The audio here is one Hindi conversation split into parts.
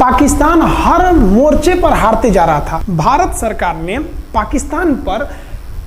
पाकिस्तान हर मोर्चे पर हारते जा रहा था। भारत सरकार ने पाकिस्तान पर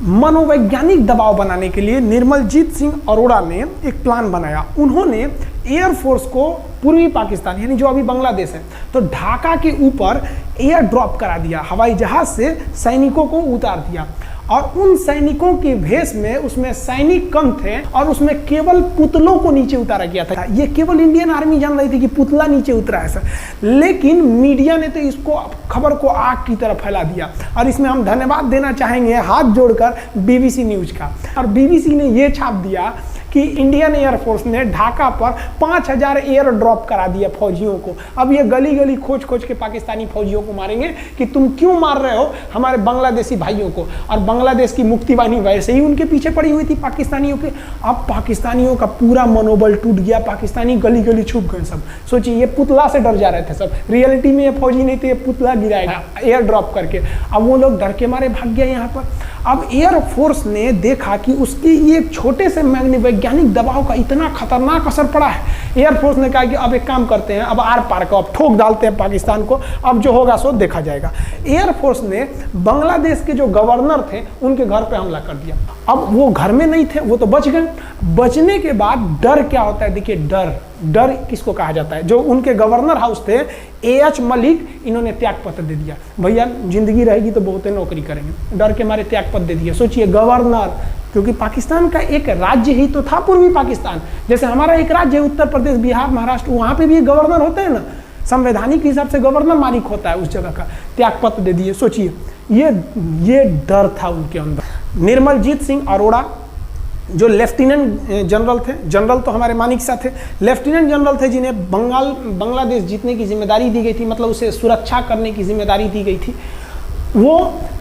मनोवैज्ञानिक दबाव बनाने के लिए निर्मलजीत सिंह अरोड़ा ने एक प्लान बनाया। उन्होंने एयरफोर्स को पूर्वी पाकिस्तान यानी जो अभी बांग्लादेश है तो ढाका के ऊपर एयर ड्रॉप करा दिया, हवाई जहाज से सैनिकों को उतार दिया और उन सैनिकों के भेष में उसमें सैनिक कम थे और उसमें केवल पुतलों को नीचे उतारा गया था। ये केवल इंडियन आर्मी जान रही थी कि पुतला नीचे उतरा है सर, लेकिन मीडिया ने तो इसको खबर को आग की तरह फैला दिया। और इसमें हम धन्यवाद देना चाहेंगे हाथ जोड़कर बीबीसी न्यूज का। और बीबीसी ने ये छाप दिया कि इंडियन एयरफोर्स ने ढाका पर 5000 एयर ड्रॉप करा दिया फौजियों को। अब ये गली गली खोज खोज के पाकिस्तानी फौजियों को मारेंगे कि तुम क्यों मार रहे हो हमारे बांग्लादेशी भाइयों को। और बांग्लादेश की मुक्ति बाहिनी वैसे ही उनके पीछे पड़ी हुई थी पाकिस्तानियों के। अब पाकिस्तानियों का पूरा मनोबल टूट गया, पाकिस्तानी गली गली छुप गए सब। सोचिए ये पुतला से डर जा रहे थे सब, रियलिटी में ये फौजी नहीं थे, ये पुतला गिराएगा एयर ड्रॉप करके। अब वो लोग डर के मारे भाग गए यहाँ पर। अब एयरफोर्स ने देखा कि उसकी ये छोटे से वैज्ञानिक दबाव का इतना खतरनाक असर पड़ा है। एयरफोर्स ने कहा कि अब एक काम करते हैं, अब आर पार को अब ठोक डालते हैं पाकिस्तान को, अब जो होगा सो देखा जाएगा। एयरफोर्स ने बांग्लादेश के जो गवर्नर थे उनके घर पे हमला कर दिया। अब वो घर में नहीं थे, वो तो बच गए। बचने के बाद डर क्या होता है, देखिए डर किसको कहा जाता है। जो उनके गवर्नर हाउस थे एएच मलिक, इन्होंने त्याग पत्र दे दिया। भैया जिंदगी रहेगी तो बहुत नौकरी करेंगे, डर के मारे त्याग पत्र दे दिया। सोचिए गवर्नर, क्योंकि पाकिस्तान का एक राज्य ही तो था पूर्वी पाकिस्तान। जैसे हमारा एक राज्य है उत्तर प्रदेश, बिहार, महाराष्ट्र, वहां पे भी गवर्नर होते हैं ना, संवैधानिक हिसाब से गवर्नर मालिक होता है उस जगह का। त्याग पत्र दे दिए। सोचिए ये डर था उनके अंदर। निर्मलजीत सिंह अरोड़ा जो लेफ्टिनेंट जनरल थे, जनरल तो हमारे मानिक शाह थे, लेफ्टिनेंट जनरल थे जिन्हें बांग्लादेश जीतने की जिम्मेदारी दी गई थी, मतलब उसे सुरक्षा करने की जिम्मेदारी दी गई थी। वो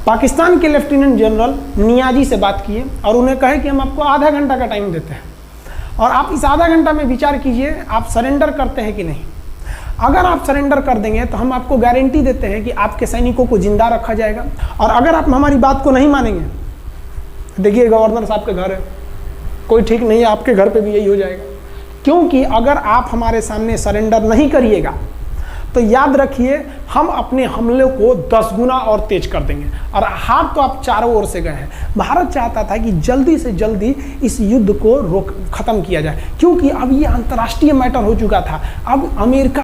पाकिस्तान के लेफ्टिनेंट जनरल नियाजी से बात किए और उन्हें कहे कि हम आपको आधा घंटा का टाइम देते हैं और आप इस आधा घंटा में विचार कीजिए आप सरेंडर करते हैं कि नहीं। अगर आप सरेंडर कर देंगे तो हम आपको गारंटी देते हैं कि आपके सैनिकों को जिंदा रखा जाएगा, और अगर आप हमारी बात को नहीं मानेंगे, देखिए गवर्नर साहब के घर है, कोई ठीक नहीं है, आपके घर पे भी यही हो जाएगा। क्योंकि अगर आप हमारे सामने सरेंडर नहीं करिएगा तो याद रखिए हम अपने हमले को 10 गुना और तेज कर देंगे। और हार तो आप चारों ओर से गए हैं। भारत चाहता था कि जल्दी से जल्दी इस युद्ध को खत्म किया जाए, क्योंकि अब ये अंतर्राष्ट्रीय मैटर हो चुका था। अब अमेरिका